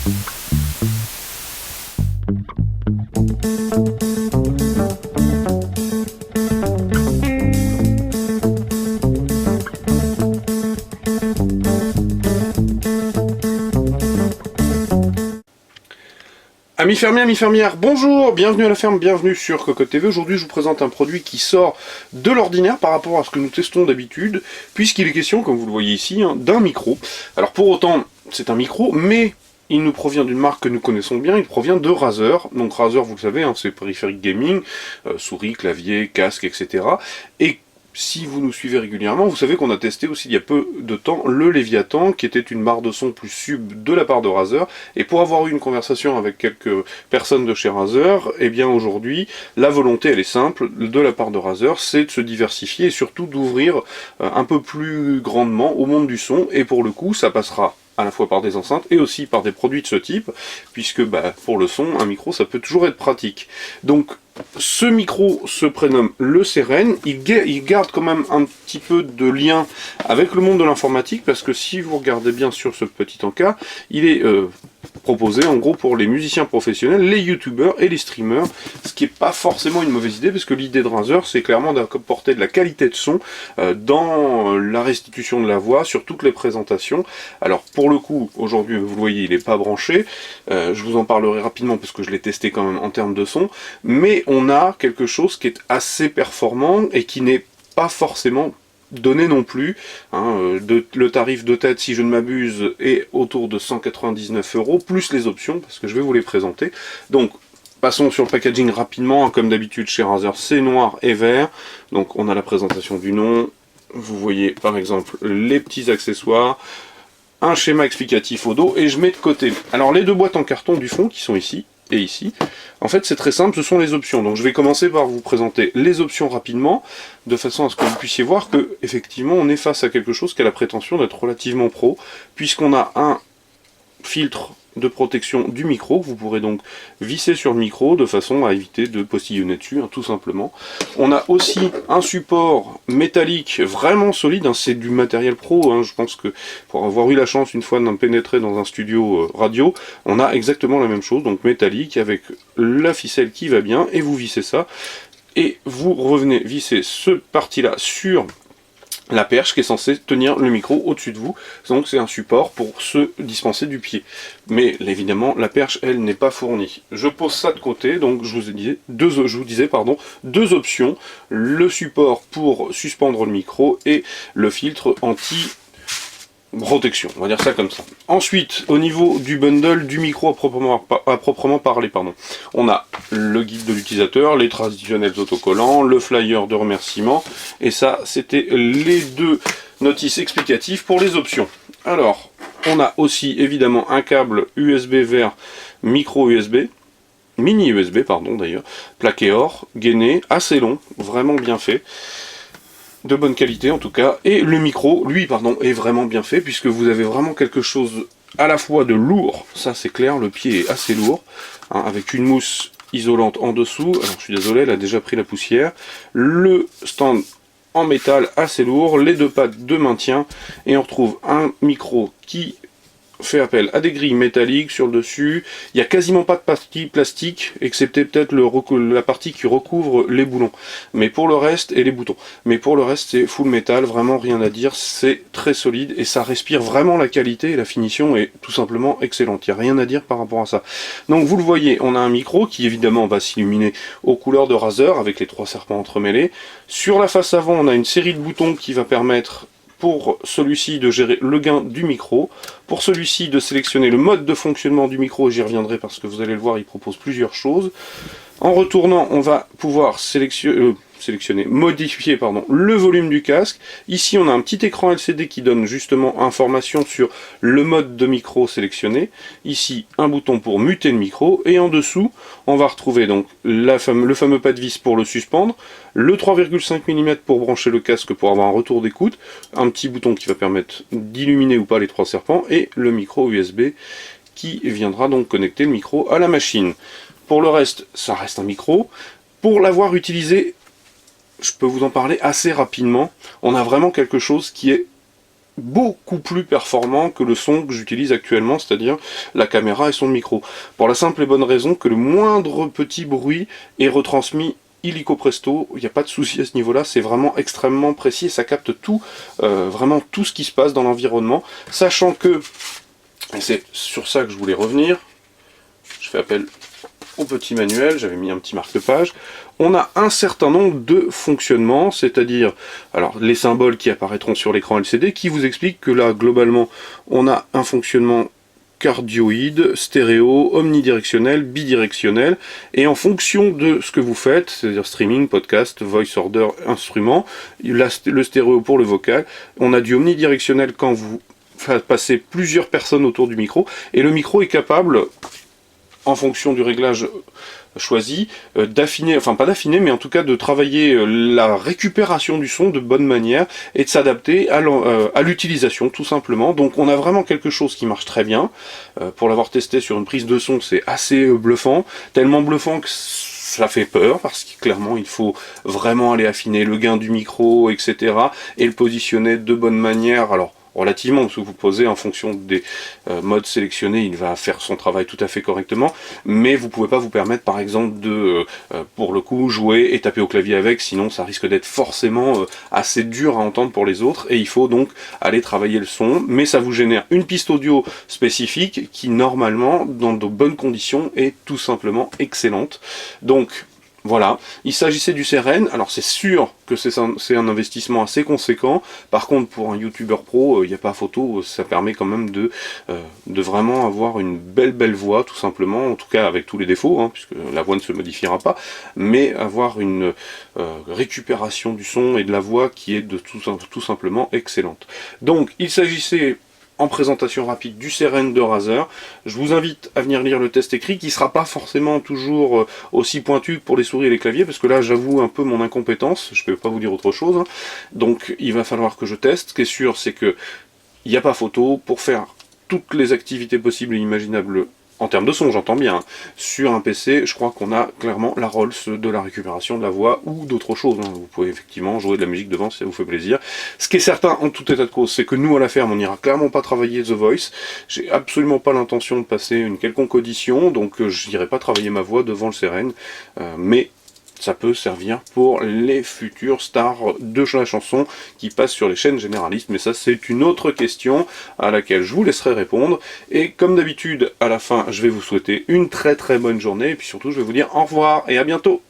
Amis fermiers, amis fermières, bonjour, bienvenue à la ferme, bienvenue sur Cocotte TV. Aujourd'hui je vous présente un produit qui sort de l'ordinaire par rapport à ce que nous testons d'habitude, puisqu'il est question, comme vous le voyez ici, d'un micro. Alors pour autant, c'est un micro, mais il nous provient d'une marque que nous connaissons bien, il provient de Razer. Donc Razer, vous le savez, c'est périphérique gaming, souris, clavier, casque, etc. Et si vous nous suivez régulièrement, vous savez qu'on a testé aussi il y a peu de temps le Leviathan, qui était une barre de son plus sub de la part de Razer. Et pour avoir eu une conversation avec quelques personnes de chez Razer, eh bien aujourd'hui, la volonté, elle est simple, de la part de Razer, c'est de se diversifier et surtout d'ouvrir un peu plus grandement au monde du son. Et pour le coup, ça passera à la fois par des enceintes et aussi par des produits de ce type, puisque pour le son, un micro, ça peut toujours être pratique. Donc, ce micro se prénomme le Seren, il garde quand même un petit peu de lien avec le monde de l'informatique, parce que si vous regardez bien sur ce petit encas, il est proposé en gros pour les musiciens professionnels, les youtubeurs et les streamers, ce qui n'est pas forcément une mauvaise idée, parce que l'idée de Razer, c'est clairement d'apporter de la qualité de son dans la restitution de la voix, sur toutes les présentations. Alors pour le coup, aujourd'hui, vous le voyez, il n'est pas branché, je vous en parlerai rapidement, parce que je l'ai testé quand même en termes de son, mais on a quelque chose qui est assez performant et qui n'est pas forcément donné non plus. Le tarif de tête, si je ne m'abuse, est autour de 199 €, plus les options, parce que je vais vous les présenter. Donc, passons sur le packaging rapidement. Comme d'habitude chez Razer, c'est noir et vert. Donc, on a la présentation du nom. Vous voyez, par exemple, les petits accessoires. Un schéma explicatif au dos, et je mets de côté. Alors, les deux boîtes en carton du fond, qui sont ici, et ici, en fait c'est très simple, ce sont les options. Donc je vais commencer par vous présenter les options rapidement, de façon à ce que vous puissiez voir que effectivement on est face à quelque chose qui a la prétention d'être relativement pro, puisqu'on a un filtre de protection du micro, que vous pourrez donc visser sur le micro de façon à éviter de postillonner dessus, tout simplement. On a aussi un support métallique vraiment solide, c'est du matériel pro, je pense que pour avoir eu la chance une fois d'en pénétrer dans un studio radio, on a exactement la même chose, donc métallique avec la ficelle qui va bien, et vous vissez ça, et vous revenez visser ce parti-là sur la perche qui est censée tenir le micro au-dessus de vous. Donc c'est un support pour se dispenser du pied. Mais évidemment, la perche, elle, n'est pas fournie. Je pose ça de côté, donc je vous disais deux options. Le support pour suspendre le micro et le filtre anti-protection, on va dire ça comme ça. Ensuite, au niveau du bundle du micro à proprement parler, on a le guide de l'utilisateur, les traditionnels autocollants, le flyer de remerciement, et ça, c'était les deux notices explicatives pour les options. Alors, on a aussi évidemment un câble USB vers micro USB, mini USB pardon d'ailleurs, plaqué or, gainé, assez long, vraiment bien fait. De bonne qualité en tout cas, et le micro, lui, est vraiment bien fait, puisque vous avez vraiment quelque chose à la fois de lourd, ça c'est clair, le pied est assez lourd, avec une mousse isolante en dessous, alors je suis désolé, elle a déjà pris la poussière, le stand en métal assez lourd, les deux pattes de maintien, et on retrouve un micro qui fait appel à des grilles métalliques sur le dessus. Il n'y a quasiment pas de partie plastique, excepté peut-être la partie qui recouvre les boulons. Mais pour le reste, et les boutons. Mais pour le reste, c'est full métal, vraiment rien à dire. C'est très solide et ça respire vraiment la qualité et la finition est tout simplement excellente. Il n'y a rien à dire par rapport à ça. Donc vous le voyez, on a un micro qui évidemment va s'illuminer aux couleurs de Razer avec les trois serpents entremêlés. Sur la face avant, on a une série de boutons qui va permettre pour celui-ci de gérer le gain du micro, pour celui-ci de sélectionner le mode de fonctionnement du micro, et j'y reviendrai parce que vous allez le voir, il propose plusieurs choses. En retournant, on va pouvoir modifier le volume du casque. Ici, on a un petit écran LCD qui donne justement information sur le mode de micro sélectionné. Ici, un bouton pour muter le micro. Et en dessous, on va retrouver donc le fameux pas de vis pour le suspendre, le 3,5 mm pour brancher le casque pour avoir un retour d'écoute, un petit bouton qui va permettre d'illuminer ou pas les trois serpents, et le micro USB qui viendra donc connecter le micro à la machine. Pour le reste, ça reste un micro. Pour l'avoir utilisé, je peux vous en parler assez rapidement. On a vraiment quelque chose qui est beaucoup plus performant que le son que j'utilise actuellement, c'est-à-dire la caméra et son micro. Pour la simple et bonne raison que le moindre petit bruit est retransmis illico presto, il n'y a pas de souci à ce niveau-là, c'est vraiment extrêmement précis et ça capte tout, vraiment tout ce qui se passe dans l'environnement, sachant que, et c'est sur ça que je voulais revenir, je fais appel au petit manuel, j'avais mis un petit marque-page, on a un certain nombre de fonctionnements, c'est-à-dire alors les symboles qui apparaîtront sur l'écran LCD qui vous expliquent que là, globalement, on a un fonctionnement cardioïde, stéréo, omnidirectionnel, bidirectionnel, et en fonction de ce que vous faites, c'est-à-dire streaming, podcast, voice order, instrument, le stéréo pour le vocal, on a du omnidirectionnel quand vous passez plusieurs personnes autour du micro, et le micro est capable, en fonction du réglage choisi, d'affiner, enfin pas d'affiner, mais en tout cas de travailler la récupération du son de bonne manière et de s'adapter à l'utilisation tout simplement. Donc on a vraiment quelque chose qui marche très bien. Pour l'avoir testé sur une prise de son, c'est assez bluffant, tellement bluffant que ça fait peur, parce que clairement il faut vraiment aller affiner le gain du micro, etc. et le positionner de bonne manière. Alors relativement, parce que vous posez en fonction des modes sélectionnés, il va faire son travail tout à fait correctement, mais vous pouvez pas vous permettre par exemple de, pour le coup, jouer et taper au clavier avec, sinon ça risque d'être forcément assez dur à entendre pour les autres, et il faut donc aller travailler le son, mais ça vous génère une piste audio spécifique qui normalement, dans de bonnes conditions, est tout simplement excellente. Donc voilà, il s'agissait du CRN, alors c'est sûr que c'est un investissement assez conséquent, par contre pour un youtubeur pro, il n'y a pas photo, ça permet quand même de vraiment avoir une belle voix, tout simplement, en tout cas avec tous les défauts, hein, puisque la voix ne se modifiera pas, mais avoir une récupération du son et de la voix qui est tout simplement excellente. Donc il s'agissait en présentation rapide du CRN de Razer. Je vous invite à venir lire le test écrit, qui sera pas forcément toujours aussi pointu pour les souris et les claviers, parce que là j'avoue un peu mon incompétence, je peux pas vous dire autre chose, hein. Donc il va falloir que je teste. Ce qui est sûr, c'est que il n'y a pas photo pour faire toutes les activités possibles et imaginables. En termes de son, j'entends bien. Sur un PC, je crois qu'on a clairement la Rolls de la récupération de la voix ou d'autres choses. Vous pouvez effectivement jouer de la musique devant si ça vous fait plaisir. Ce qui est certain, en tout état de cause, c'est que nous, à la ferme, on n'ira clairement pas travailler The Voice. J'ai absolument pas l'intention de passer une quelconque audition, donc je n'irai pas travailler ma voix devant le CRN. Mais ça peut servir pour les futures stars de la chanson qui passent sur les chaînes généralistes, mais ça c'est une autre question à laquelle je vous laisserai répondre. Et comme d'habitude, à la fin, je vais vous souhaiter une très bonne journée, et puis surtout je vais vous dire au revoir et à bientôt.